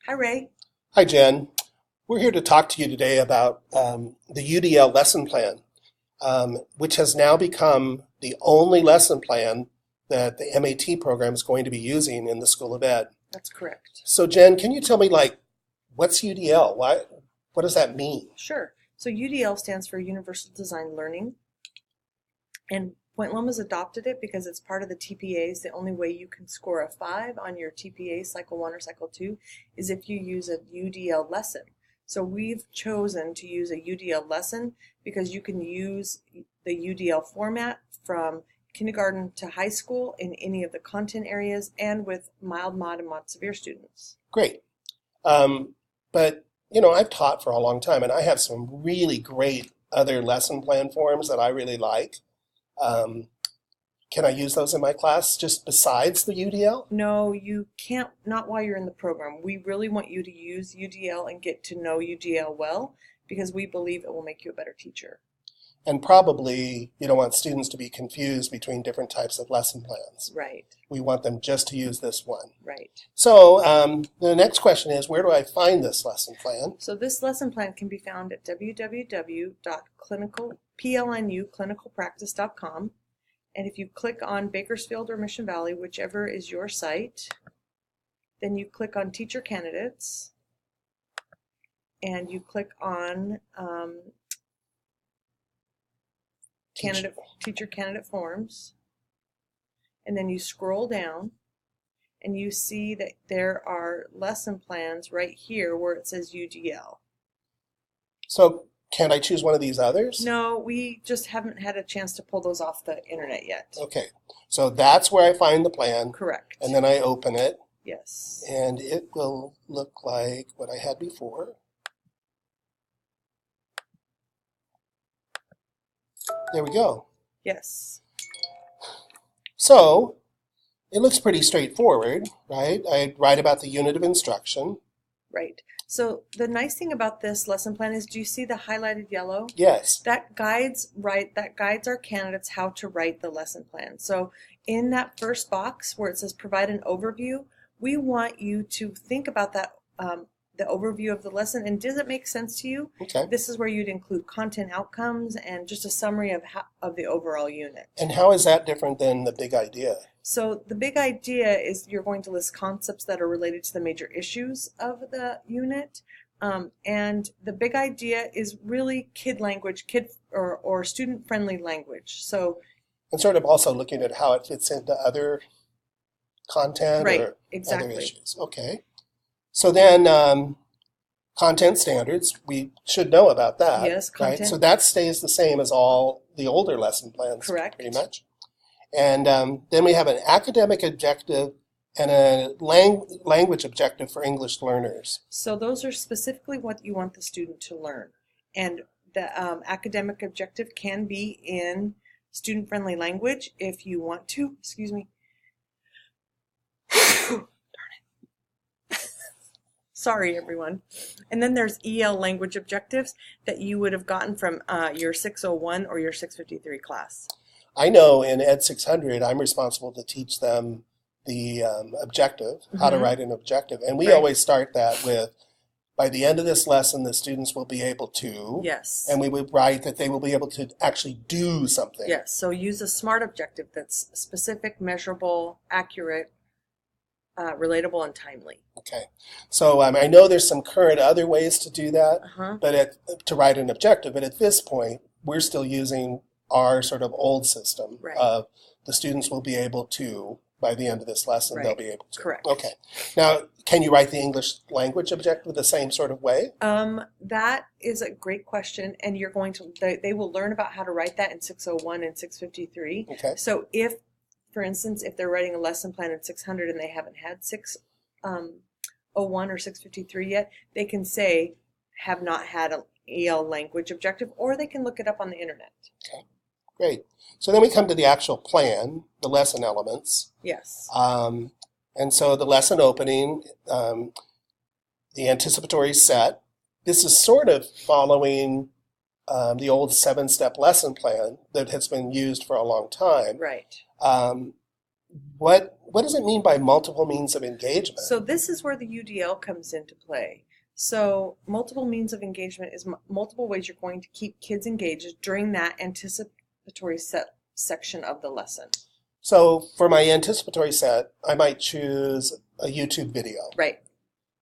Hi, Ray. Hi, Jen. We're here to talk to you today about the UDL lesson plan, which has now become the only lesson plan that the MAT program is going to be using in the School of Ed. That's correct. So, Jen, can you tell me, what's UDL? What does that mean? Sure. So UDL stands for Universal Design Learning. And Point Loma's adopted it because it's part of the TPAs. The only way you can score a 5 on your TPA Cycle 1 or Cycle 2 is if you use a UDL lesson. So we've chosen to use a UDL lesson because you can use the UDL format from kindergarten to high school in any of the content areas and with mild, mod, and mod severe students. Great. But, I've taught for a long time, and I have some really great other lesson plan forms that I really like. Can I use those in my class just besides the UDL? No, you can't, not while you're in the program. We really want you to use UDL and get to know UDL well because we believe it will make you a better teacher. And probably you don't want students to be confused between different types of lesson plans. Right. We want them just to use this one. Right. So the next question is, where do I find this lesson plan? So this lesson plan can be found at www.plnuclinicalpractice.com. And if you click on Bakersfield or Mission Valley, whichever is your site, then you click on Teacher Candidates, and you click on Teacher Candidate Forms, and then you scroll down, and you see that there are lesson plans right here where it says UDL. So can't I choose one of these others? No, we just haven't had a chance to pull those off the internet yet. Okay, so that's where I find the plan. Correct. And then I open it. Yes. And it will look like what I had before. There we go. Yes. So it looks pretty straightforward, right? I write about the unit of instruction. Right. So the nice thing about this lesson plan is, do you see the highlighted yellow? Yes. That guides our candidates how to write the lesson plan. So in that first box where it says provide an overview, we want you to think about that, the overview of the lesson, and does it make sense to you? Okay. This is where you'd include content outcomes and just a summary of the overall unit. And how is that different than the big idea? So the big idea is you're going to list concepts that are related to the major issues of the unit. And the big idea is really kid language, or student-friendly language. So, and sort of also looking at how it fits into other content or exactly. other issues. Okay. So then content standards, we should know about that. Yes, content. Right? So that stays the same as all the older lesson plans. Correct. Pretty much. And then we have an academic objective and a language objective for English learners. So those are specifically what you want the student to learn. And the academic objective can be in student-friendly language if you want to. Excuse me. Darn it. Sorry, everyone. And then there's EL language objectives that you would have gotten from your 601 or your 653 class. I know in Ed 600, I'm responsible to teach them the objective, how to write an objective. And we always start that with, by the end of this lesson, the students will be able to. Yes. And we would write that they will be able to actually do something. Yes. So use a SMART objective that's specific, measurable, accurate, relatable, and timely. Okay. So I know there's some current other ways to do that, but to write an objective. But at this point, we're still using our sort of old system of the students will be able to, by the end of this lesson, they'll be able to. Correct. Okay. Now, can you write the English language objective the same sort of way? That is a great question, and you're going to, they will learn about how to write that in 601 and 653. Okay. So if, for instance, if they're writing a lesson plan in 600 and they haven't had 601 or 653 yet, they can say, have not had an EL language objective, or they can look it up on the internet. Okay. Great. So then we come to the actual plan, the lesson elements. Yes. And so the lesson opening, the anticipatory set. This is sort of following the old 7-step lesson plan that has been used for a long time. Right. what does it mean by multiple means of engagement? So this is where the UDL comes into play. So multiple means of engagement is multiple ways you're going to keep kids engaged during that anticipatory section of the lesson. So for my anticipatory set, I might choose a YouTube video. Right.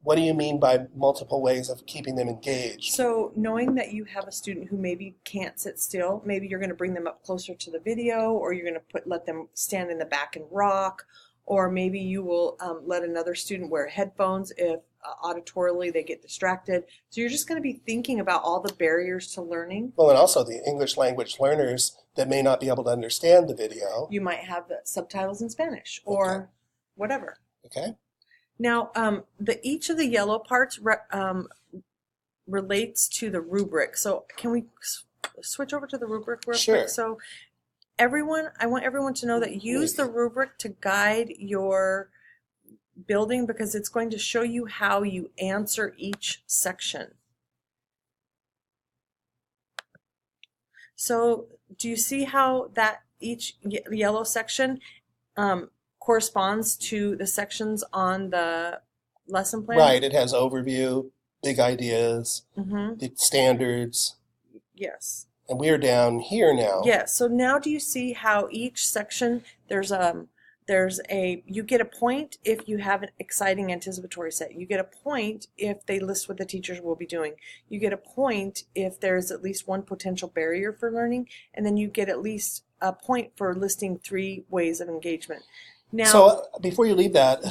What do you mean by multiple ways of keeping them engaged? So knowing that you have a student who maybe can't sit still, maybe you're going to bring them up closer to the video, or you're going to let them stand in the back and rock, or maybe you will let another student wear headphones if auditorily they get distracted. So you're just going to be thinking about all the barriers to learning. Well, and also the English language learners that may not be able to understand the video. You might have the subtitles in Spanish or whatever. Okay. Now, each of the yellow parts relates to the rubric. So can we switch over to the rubric real quick? So I want everyone to know that use the rubric to guide your building, because it's going to show you how you answer each section. So do you see how that each yellow section corresponds to the sections on the lesson plan? Right. It has overview, big ideas, the standards. Yes. And we're down here now. Yes. So now do you see how each section, you get a point if you have an exciting anticipatory set. You get a point if they list what the teachers will be doing. You get a point if there's at least one potential barrier for learning. And then you get at least a point for listing 3 ways of engagement. Now, so before you leave that,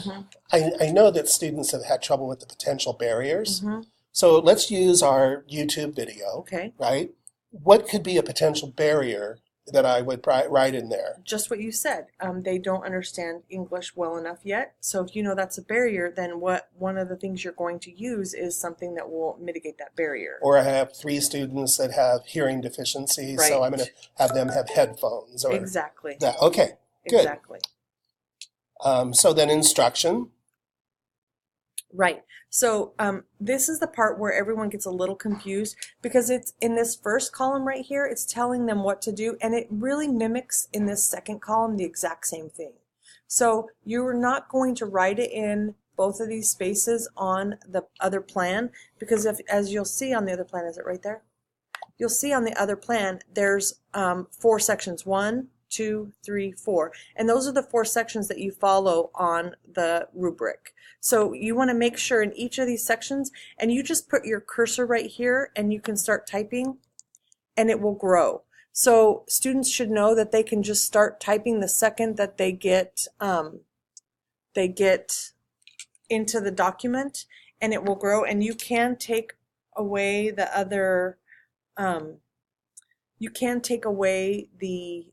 I know that students have had trouble with the potential barriers. So let's use our YouTube video, right? What could be a potential barrier that I would write in there? Just what you said. They don't understand English well enough yet. So if you know that's a barrier, then one of the things you're going to use is something that will mitigate that barrier. Or I have 3 students that have hearing deficiency, so I'm going to have them have headphones. Or exactly. That. Okay, good. Exactly. So then instruction. Right. So this is the part where everyone gets a little confused, because it's in this first column right here, it's telling them what to do, and it really mimics in this second column the exact same thing. So you're not going to write it in both of these spaces on the other plan, because as you'll see on the other plan, is it right there? You'll see on the other plan there's 4 sections, 1, 2, 3, 4. And those are the 4 sections that you follow on the rubric. So you want to make sure in each of these sections, and you just put your cursor right here and you can start typing and it will grow. So students should know that they can just start typing the second that they get into the document, and it will grow. And you can take away the other, you can take away the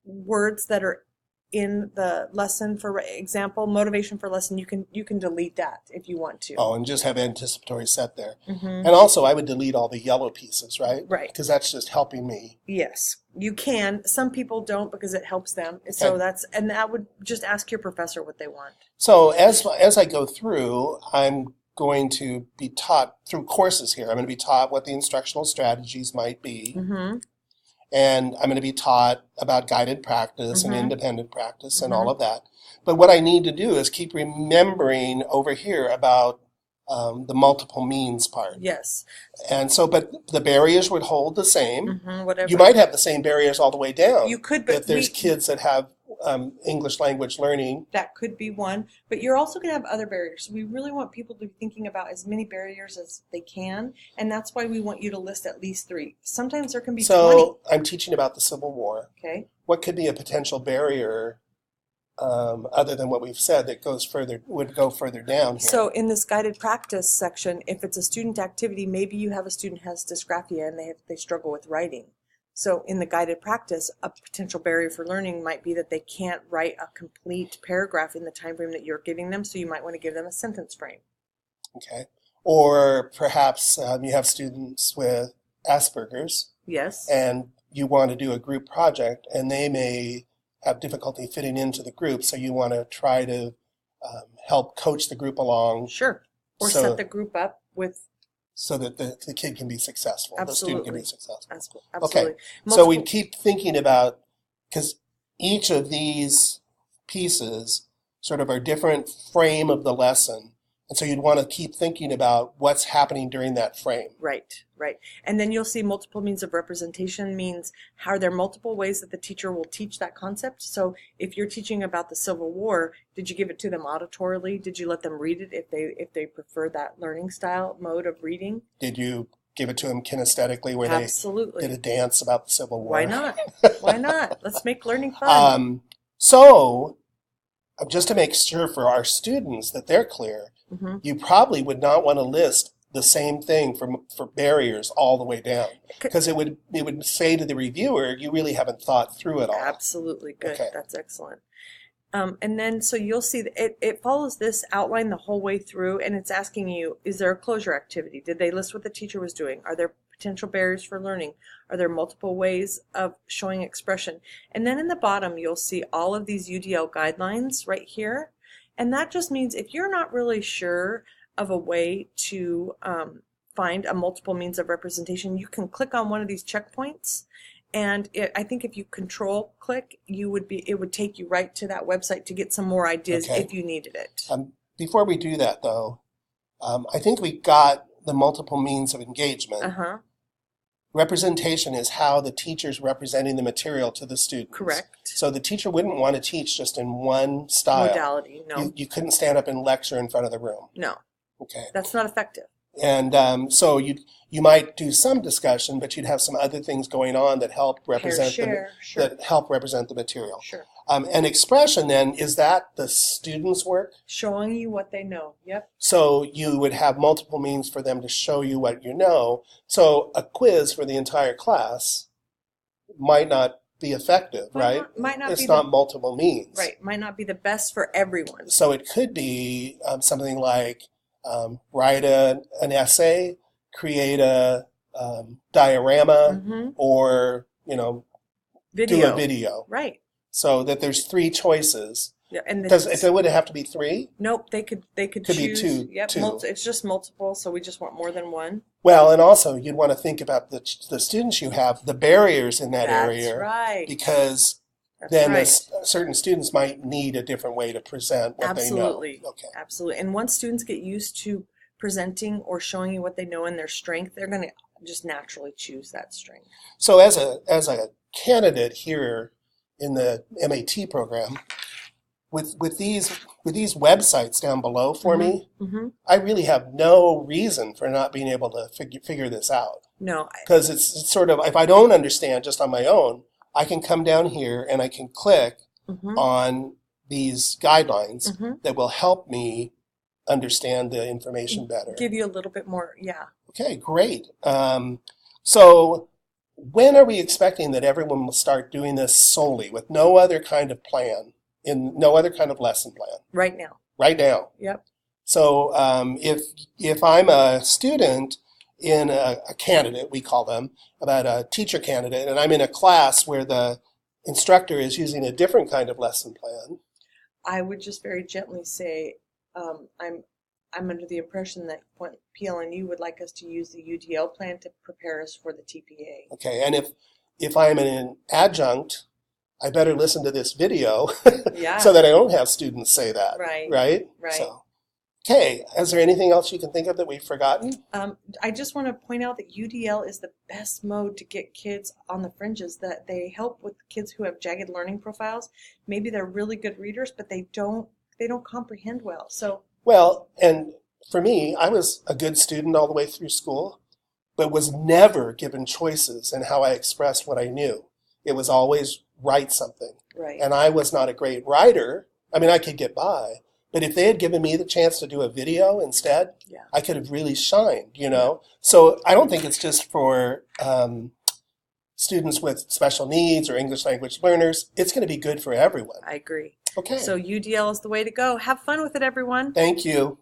words that are in the lesson. For example, motivation for lesson, you can delete that if you want to. Oh, and just have anticipatory set there. And also I would delete all the yellow pieces, right? Right. Because that's just helping me. Yes, you can. Some people don't because it helps them. So that would just ask your professor what they want. So as I go through, I'm going to be taught through courses here. I'm going to be taught what the instructional strategies might be. And I'm going to be taught about guided practice and independent practice and all of that. But what I need to do is keep remembering over here about the multiple means part. Yes. And so, but the barriers would hold the same. Whatever. You might have the same barriers all the way down. You could, but if there's kids that have English language learning. That could be one, but you're also going to have other barriers. So we really want people to be thinking about as many barriers as they can, and that's why we want you to list at least 3. Sometimes there can be 20. So I'm teaching about the Civil War. Okay. What could be a potential barrier other than what we've said that would go further down here? So in this guided practice section, if it's a student activity, maybe you have a student who has dysgraphia and they struggle with writing. So in the guided practice, a potential barrier for learning might be that they can't write a complete paragraph in the time frame that you're giving them, so you might want to give them a sentence frame. Okay. Or perhaps you have students with Asperger's. Yes. And you want to do a group project, and they may have difficulty fitting into the group, so you want to try to help coach the group along. Sure. Or set the group up with... So that the kid can be successful, the student can be successful. Absolutely. Okay, so we keep thinking about, because each of these pieces sort of are different frame of the lesson. And so you'd want to keep thinking about what's happening during that frame. Right, right. And then you'll see multiple means of representation means how are there multiple ways that the teacher will teach that concept. So if you're teaching about the Civil War, did you give it to them auditorily? Did you let them read it if they prefer that learning style mode of reading? Did you give it to them kinesthetically where Absolutely. they did a dance about the Civil War? Why not? Why not? Let's make learning fun. So just to make sure for our students that they're clear, you probably would not want to list the same thing for barriers all the way down, because it would say to the reviewer, you really haven't thought through it all. Absolutely. Good. Okay. That's excellent. And then so you'll see that it follows this outline the whole way through, and it's asking you, is there a closure activity? Did they list what the teacher was doing? Are there potential barriers for learning? Are there multiple ways of showing expression? And then in the bottom, you'll see all of these UDL guidelines right here. And that just means if you're not really sure of a way to find a multiple means of representation, you can click on one of these checkpoints. And I think if you control click, it would take you right to that website to get some more ideas if you needed it. Before we do that, though, I think we got the multiple means of engagement. Representation is how the teacher's representing the material to the students. Correct. So the teacher wouldn't want to teach just in one style. Modality, no. You couldn't stand up and lecture in front of the room. No. Okay. That's not effective. And so you might do some discussion, but you'd have some other things going on that help represent that help represent the material. Sure. And expression then, is that the student's work? Showing you what they know. Yep. So you would have multiple means for them to show you what you know. So a quiz for the entire class might not be effective, right? Might not it's be not multiple means. Right. Might not be the best for everyone. So it could be something like write an essay, create a diorama, or do a video. Right. So that there's three choices. Yeah, and would it have to be three? Nope, they could choose. Be two. Yep, two. It's just multiple, so we just want more than one. Well, and also you'd want to think about the students you have, the barriers in that area. That's right. Because certain students might need a different way to present what they know. Absolutely. Okay. Absolutely. And once students get used to presenting or showing you what they know and their strength, they're going to just naturally choose that strength. So as a candidate here in the MAT program, with these websites down below for me, I really have no reason for not being able to figure this out. No. Because it's sort of, if I don't understand just on my own, I can come down here and I can click on these guidelines that will help me understand the information better. Give you a little bit more, Okay, great. So when are we expecting that everyone will start doing this solely with no other kind of plan, no other kind of lesson plan? Right now. Right now. Yep. So if I'm a student in a candidate, we call them, about a teacher candidate, and I'm in a class where the instructor is using a different kind of lesson plan, I would just very gently say, I'm under the impression that PLNU would like us to use the UDL plan to prepare us for the TPA. Okay, and if I'm an adjunct, I better listen to this video so that I don't have students say that. Right. Right? Right. So, okay, is there anything else you can think of that we've forgotten? I just want to point out that UDL is the best mode to get kids on the fringes, that they help with kids who have jagged learning profiles. Maybe they're really good readers, but they don't comprehend well. So well, and for me, I was a good student all the way through school, but was never given choices in how I expressed what I knew. It was always write something. Right. And I was not a great writer. I mean, I could get by. But if they had given me the chance to do a video instead, I could have really shined, So I don't think it's just for students with special needs or English language learners. It's going to be good for everyone. I agree. Okay. So UDL is the way to go. Have fun with it, everyone. Thank you.